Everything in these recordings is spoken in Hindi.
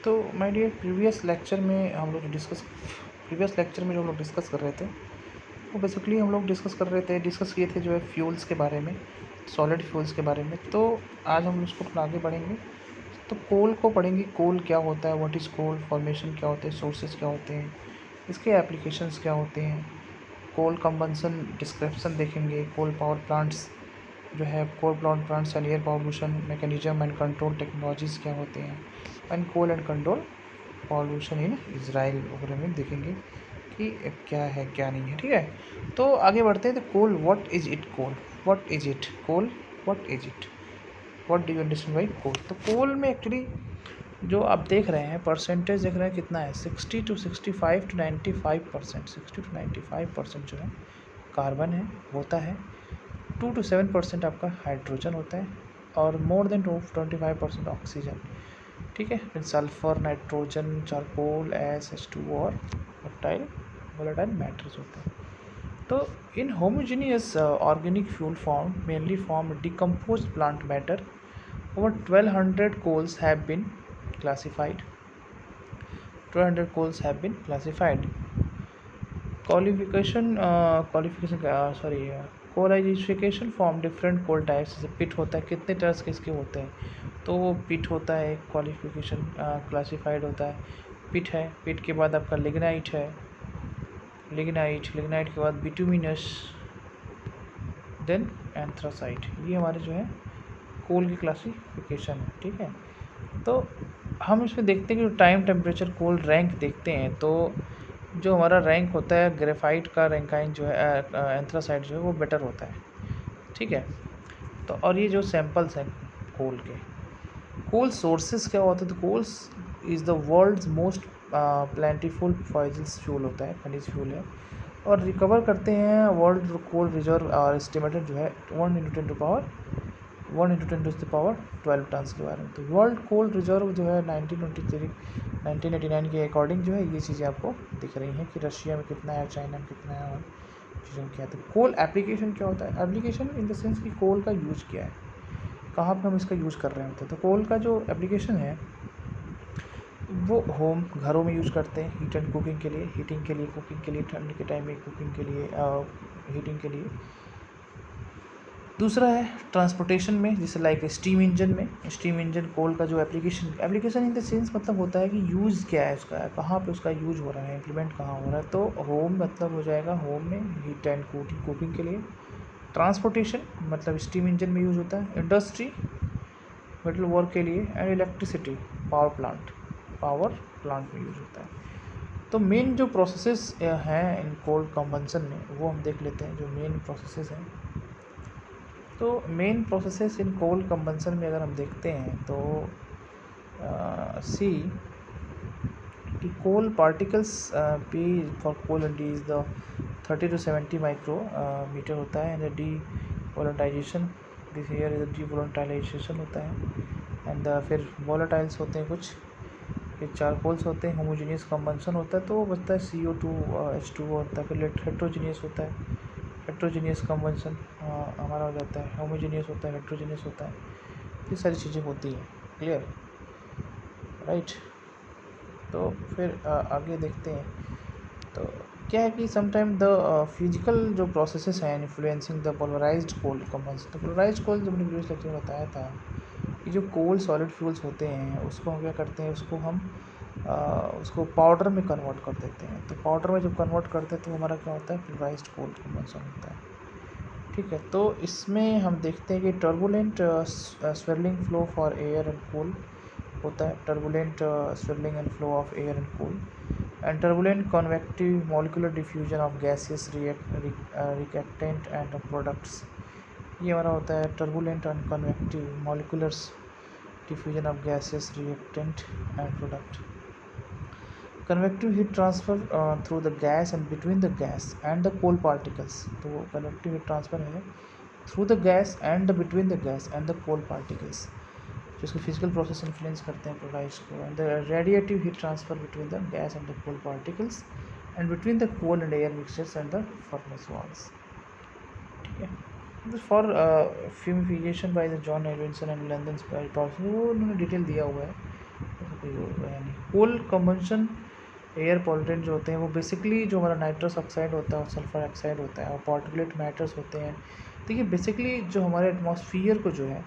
तो माय डियर प्रीवियस लेक्चर में जो हम लोग डिस्कस कर रहे थे वो बेसिकली हम लोग डिस्कस किए थे जो है फ्यूल्स के बारे में, सॉलिड फ्यूल्स के बारे में। तो आज हम उसको थोड़ा आगे बढ़ेंगे। तो कोल को पढ़ेंगे, कोल क्या होता है, व्हाट इज़ कोल, फॉर्मेशन क्या होते हैं, सोर्सेज क्या होते हैं, इसके एप्लीकेशंस क्या होते हैं, कोल कंबंसन डिस्क्रिप्शन देखेंगे, कोल पावर प्लांट्स जो है, coal power plants and air pollution mechanism and control technologies क्या होते हैं, and coal and control pollution in Israel वगैरह में देखेंगे कि क्या है क्या नहीं है। ठीक है, तो आगे बढ़ते हैं। तो coal, what is it, coal what is it, coal what is it, what do you understand by coal. तो कोल में एक्चुअली जो आप देख रहे हैं परसेंटेज देख रहे हैं कितना है, 60 to 65 to 95%, 60 to 95% जो है कार्बन है होता है, 2 to 7% आपका हाइड्रोजन होता है, और मोर देन 25% ऑक्सीजन। ठीक है, फिर सल्फर, नाइट्रोजन, चारकोल, SH2 और वोलेटाइल मैटर्स होते हैं। तो in homogeneous organic fuel form mainly form decompose plant matter. Over 1200 coals have been classified. 1200 coals have been classified. Coalification form different coal types. जैसे पिट होता है, कितने टाइप्स के इसके होते हैं, तो वो पिट होता है, क्वालिफिकेशन क्लासिफाइड होता है। पिट है, पिट के बाद आपका लिग्नाइट है, लिग्नाइट के बाद बिटुमिनस, देन एंथ्रासाइट। ये हमारे जो है कोल की क्लासिफिकेशन है। ठीक है, तो हम इसमें देखते हैं कि टाइम टेम्परेचर कोल रैंक देखते हैं। तो जो हमारा रैंक होता है ग्रेफाइट का रैंकाइन जो है, एंथ्रासाइट जो है वो बेटर होता है। ठीक है, तो और ये जो सैम्पल्स हैं कोल के, कोल सोर्सेज क्या होते हैं, तो coals is the world's most plentiful fossils fuel होता है, खनिज फ्यूल है, और रिकवर करते हैं वर्ल्ड कोल रिजर्व और एस्टिमेटेड जो है 1 × 10⁻12 टन्स के बारे में। तो वर्ल्ड कोल रिजर्व जो है 1989 के अकॉर्डिंग जो है ये चीज़ें आपको दिख रही हैं कि रशिया में कितना है, चाइना में कितना है, और चीज़ों में क्या है। तो कोल एप्लीकेशन क्या होता है, एप्लीकेशन इन द सेंस कि कोल का यूज़ क्या है, कहाँ पर हम इसका यूज़ कर रहे होते हैं। तो कोल का जो एप्लीकेशन है वो होम घरों में यूज़ करते हैं, हीट एंड कुकिंग के लिए, कुकिंग के लिए, ठंड के टाइम में कुकिंग के लिए, हीटिंग के लिए। दूसरा है ट्रांसपोर्टेशन में, जैसे लाइक स्टीम इंजन कोल का जो एप्लीकेशन इन द सेंस मतलब होता है कि यूज़ क्या है उसका, कहाँ पे उसका यूज़ हो रहा है, इम्प्लीमेंट कहाँ हो रहा है। तो होम मतलब हो जाएगा होम में हीट एंड कुकिंग के लिए। ट्रांसपोर्टेशन मतलब स्टीम इंजन में यूज़ होता है। इंडस्ट्री मेटल वर्क के लिए, एंड इलेक्ट्रिसिटी पावर प्लांट में यूज़ होता है। तो मेन जो प्रोसेसेस हैं इन कोल कंबंसन में वो हम देख लेते हैं, जो मेन प्रोसेसेस हैं। तो main processes in coal combustion में अगर हम देखते हैं तो सी कि coal particles P for coal and D is the 30 to 70 micrometre होता है। And devolatilisation, this here is devolatilisation होता है। एंड फिर वोलेटाइल्स होते हैं कुछ, फिर चारकोल्स होते हैं, होमोजीनियस कंबंसन होता है, तो बचता है CO2 H2O होता है। फिर हेट्रोजीनियस होता है, हेट्रोजीनियस कंबंसन हमारा हो जाता है, होमोजीनियस होता है, हेट्रोजीनियस होता है। ये सारी चीज़ें होती हैं, क्लियर, राइट। तो फिर आगे देखते हैं। तो क्या है कि समटाइम द फिजिकल जो प्रोसेसेस हैं influencing the polarised coal combustion. तो पोलराइज्ड कोल जो मैंने प्रीवियस लेक्चर में बताया था कि जो कोल सॉलिड फ्यूल्स होते हैं उसको हम क्या करते हैं, उसको पाउडर में कन्वर्ट कर देते हैं। तो पाउडर में जब कन्वर्ट करते हैं तो हमारा क्या होता है, पोलराइज्ड कोल कंबंसन होता है। ठीक है, तो इसमें हम देखते हैं कि turbulent swelling flow for air and coal होता है, turbulent swelling and flow of air and coal, and turbulent convective molecular diffusion of gases reactant and products. ये हमारा होता है turbulent and convective molecular diffusion of gases, reactant and product. Convective heat transfer through the gas and between the gas and the coal particles. तो convective heat transfer है through the gas and between the gas and the coal particles, जो इसके physical process influence करते हैं प्रोडाइज को। and the radiative heat transfer between the gas and the coal particles and between the coal and air mixtures and the furnace walls. ठीक है, for fumification by the John Edwinson and London powder, वो उन्होंने डिटेल दिया हुआ है, यानी कोल कंबंशन एयर पॉल्यूटेंट जो होते हैं वो बेसिकली जो हमारा नाइट्रस ऑक्साइड होता है और सल्फर ऑक्साइड होता है और पार्टिकुलेट मैटर्स होते हैं। देखिए बेसिकली जो हमारे एटमॉस्फियर को जो है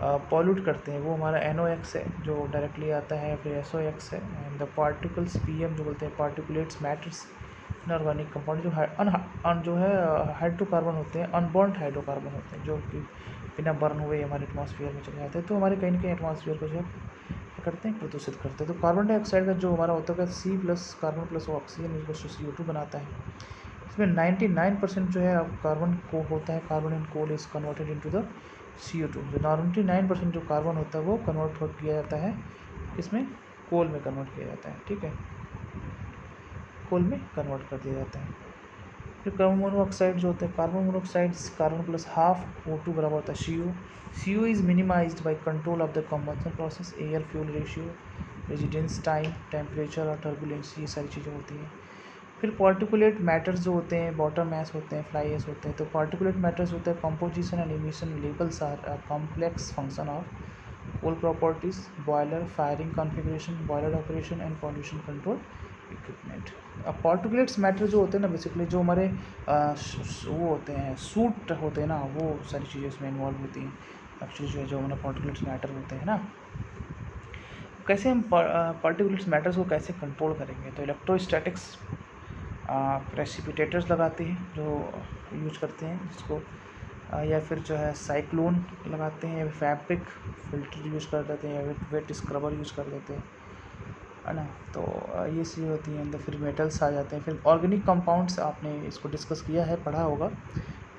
पॉल्यूट करते हैं वो हमारा NOx है जो डायरेक्टली आता है, फिर SOx है, एंड द पार्टिकल्स PM जो बोलते हैं पार्टिकुलेट्स मैटर्स इनऑर्गेनिक कंपाउंड जो है हाइड्रोकार्बन होते हैं, अनबॉन्ड हाइड्रोकार्बन होते हैं जो कि बिना बर्न हुए हमारे एटमॉस्फेयर में चले जाते हैं, तो हमारे कहीं ना कहीं एटमॉस्फेयर को जो है क्या करते हैं, प्रदूषित करते हैं। तो कार्बन डाइऑक्साइड का जो हमारा होता है C plus carbon plus oxygen CO2 बनाता है। इसमें 99% जो है कार्बन को होता है, carbon and coal is converted into the CO2। जो 99% जो कार्बन होता है वो कन्वर्ट किया जाता है इसमें, कोल में कन्वर्ट किया जाता है, ठीक है, कोल में कन्वर्ट कर दिया जाता है। फिर कार्बन मोनोऑक्साइड जो होता है, carbon monoxide carbon plus half O2 बराबर होता है CO is minimized by control of the combustion process, air fuel ratio, residence time, temperature और टर्बुलेंस, ये सारी चीज़ें होती हैं। फिर पार्टिकुलेट मैटर्स जो होते हैं, बॉटम एस होते हैं, फ्लाई एस होते हैं। तो पार्टिकुलेट मैटर्स होते हैं composition and emission levels are complex function of coal properties, boiler, firing configuration, boiler operation and pollution control equipment. अब पार्टिकुलेट्स मैटर जो होते हैं ना, बेसिकली जो हमारे वो होते हैं, सूट होते हैं ना, वो सारी चीज़ें इसमें इन्वॉल्व होती हैं। एक्चुअली जो है जो हमारा पार्टिकुलेट्स मैटर होते हैं ना, कैसे हम पार्टिकुलेट्स मैटर्स को कैसे कंट्रोल करेंगे। तो इलेक्ट्रोस्टैटिक्स प्रेसिपिटेटर्स लगाते हैं जो यूज करते हैं जिसको या फिर जो है साइक्लोन लगाते हैं, या फैब्रिक फिल्टर यूज कर देते हैं, या वेट स्क्रबर यूज कर देते हैं, है ना। तो ये चीज़ें होती हैं। तो फिर मेटल्स आ जाते हैं। फिर ऑर्गेनिक कंपाउंड्स, आपने इसको डिस्कस किया है, पढ़ा होगा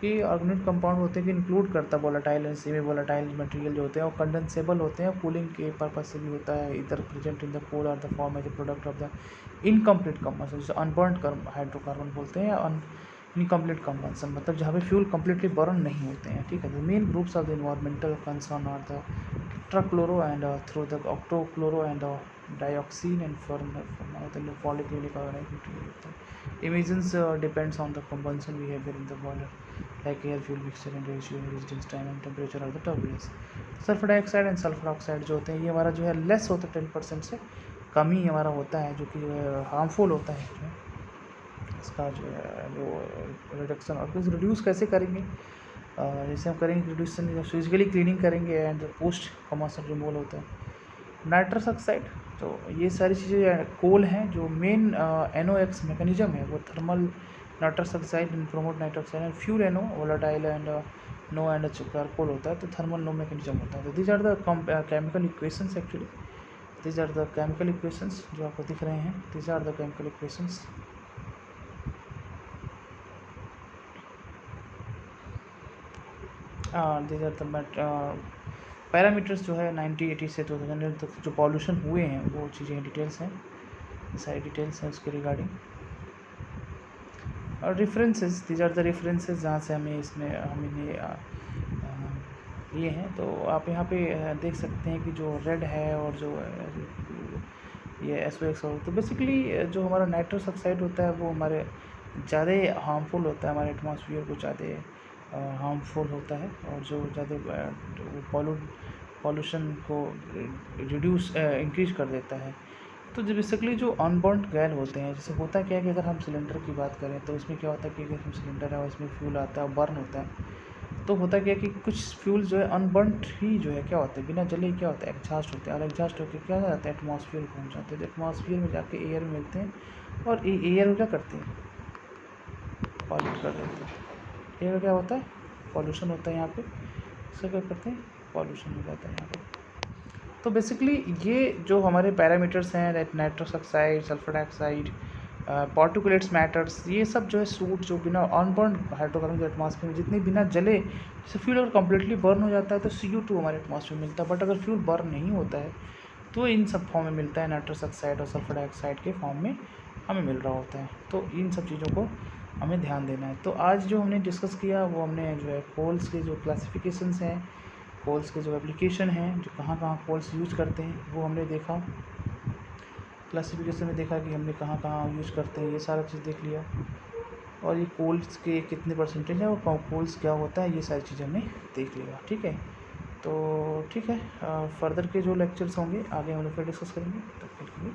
कि ऑर्गेनिक कंपाउंड होते हैं कि इंक्लूड करता है volatile and semi volatile material जो होते हैं, और कंडेंसेबल होते हैं, कूलिंग के पर्पज से भी होता है, इधर प्रेजेंट इन द कोल और the form as a product of the incomplete combustion, जैसे अनबर्न्ड हाइड्रोकार्बन बोलते हैं, या इनकम्प्लीट कंबंशन मतलब जहाँ पे फ्यूल कम्प्लीटली बर्न नहीं होते हैं, ठीक है। The main groups of the environmental concern are the tetrachloro and through the octochloro and dioxin and polyclinic organic material. Emissions depends on the combustion behavior in the boiler, like air fuel mixture and ratio, resistance time and temperature or the turbulence. Sulphur dioxide and sulphur oxide जो होते हैं ये हमारा जो है लेस होता है, 10% से कम ही हमारा होता है, जो कि जो है हार्मफुल होता है। जो है इसका जो है वो रिडक्शन और कुछ रिड्यूस कैसे करेंगे, जैसे हम करेंगे रिड्यूसन फिजिकली क्लीनिंग करेंगे एंड पोस्ट कमर्शियल रिमूवल होता है। नाइट्रस ऑक्साइड, तो ये सारी चीज़ें कोल हैं, जो मेन NOx मैकेनिज्म है वो thermal nitrous oxide and prompt nitrous oxide and fuel NO volatile and NO and charcoal होता है, तो थर्मल नो मैकेनिज्म होता है। तो these are the chemical equations, actually these are the chemical equations जो आपको दिख रहे हैं, these are the chemical equations. These are the parameters जो है 1980 से 2000 तक जो पॉल्यूशन हुए हैं वो चीज़ें डिटेल्स हैं, सारी डिटेल्स हैं उसके रिगार्डिंग। और references, these are the references जहाँ से हमें इसमें ये हैं। तो आप यहाँ पे देख सकते हैं कि जो रेड है और जो ये SOx हो, तो बेसिकली जो हमारा नाइट्रस ऑक्साइड होता है वो हमारे ज़्यादा हार्मफुल होता है, हमारे एटमॉस्फेयर को ज़्यादा हार्मफुल होता है, और जो ज़्यादा पॉल्यूशन को रिड्यूस इंक्रीज कर देता है। तो जो बेसिकली जो अनबर्न्ड गैस होते हैं, जैसे होता क्या है कि अगर हम सिलेंडर की बात करें तो उसमें क्या होता है कि अगर हम सिलेंडर है और इसमें फ्यूल आता है, बर्न होता है, तो होता क्या है कि कुछ फ्यूल जो है अनबर्न्ड ही जो है क्या होता है, बिना जले क्या होता है, एग्जॉस्ट होते हैं, और एग्जॉस्ट होकर क्या हो जाता है, एटमॉस्फेयर में पहुँच जाते हैं। तो एटमॉस्फेयर में जाके एयर में मिलते हैं, और एयर को क्या करते हैं, पॉल्यूट कर देते हैं। एयर का क्या होता है, पॉल्यूशन होता है यहाँ पे, इससे क्या करते हैं, पॉल्यूशन हो जाता है यहाँ पे। तो बेसिकली ये जो हमारे पैरामीटर्स हैं, nitrous oxide, sulphur dioxide, particulates matters, ये सब जो है सूट जो बिना अनबर्न हाइड्रोकार्बन जो एटमॉस्फेयर में जितने बिना जले, जैसे फ्यूल अगर कम्प्लीटली बर्न हो जाता है तो CO2 हमारे एटमॉस्फेयर में मिलता है, बट अगर फ्यूल बर्न नहीं होता है तो इन सब फॉर्म में मिलता है, नाइट्रस ऑक्साइड और सल्फर डाइऑक्साइड के फॉर्म में हमें मिल रहा होता है। तो इन सब चीज़ों को हमें ध्यान देना है। तो आज जो हमने डिस्कस किया वो हमने जो है कोल्स के जो क्लासिफिकेशंस हैं, कोल्स के जो एप्लीकेशन हैं, जो कहाँ कहाँ कोल्स यूज करते हैं वो हमने देखा, क्लासिफिकेशन में देखा कि हमने कहाँ कहाँ यूज करते हैं, ये सारा चीज़ देख लिया। और ये कोल्स के कितने परसेंटेज है और कोल्स क्या होता है, ये सारी चीज़ें हमने देख लिया, ठीक है। तो ठीक है, फर्दर के जो लेक्चर्स होंगे आगे हम लोग फिर डिस्कस करेंगे, तब तक के लिए